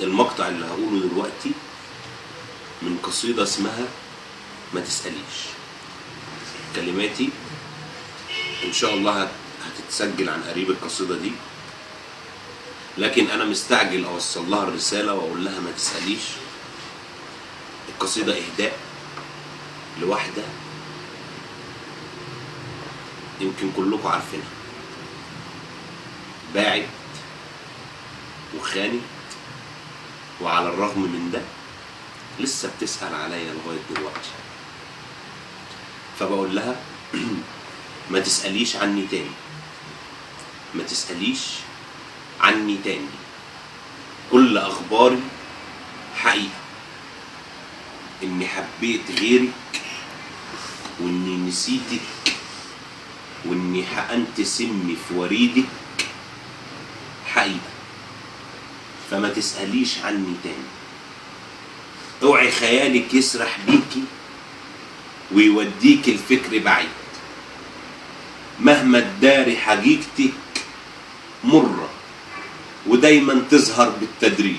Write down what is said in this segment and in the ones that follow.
المقطع اللي هقوله دلوقتي من قصيدة اسمها ما تسأليش. كلماتي ان شاء الله هتتسجل عن قريب القصيدة دي، لكن انا مستعجل اوصل لها الرسالة واقول لها ما تسأليش. القصيدة اهداء لواحدة يمكن كلكم عارفينها، باعت وخانت، وعلى الرغم من ده لسه بتسأل عليا لغاية دلوقتي. فبقول لها ما تسأليش عني تاني، ما تسأليش عني تاني، كل أخباري حقيقة، إني حبيت غيرك وإني نسيتك وإني حقنت سمي في وريدك حقيقة. فما تسأليش عني تاني، اوعي خيالك يسرح بيكي ويوديك الفكر بعيد، مهما تداري حقيقتك مرة ودايما تظهر بالتدريج.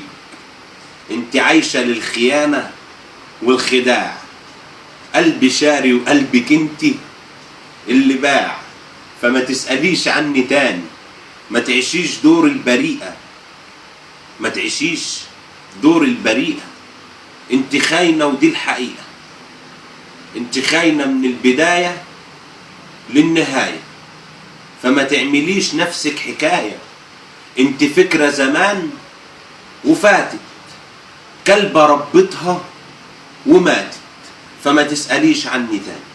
انت عايشة للخيانة والخداع، قلبي شاري وقلبك انت اللي باع. فما تسأليش عني تاني، ما تعيشيش دور البريئة، ما تعيشيش دور البريئة. انت خاينة ودي الحقيقة، انت خاينة من البداية للنهاية. فما تعمليش نفسك حكاية، انت فكرة زمان وفاتت، كلبة ربتها وماتت. فما تسأليش عني تاني.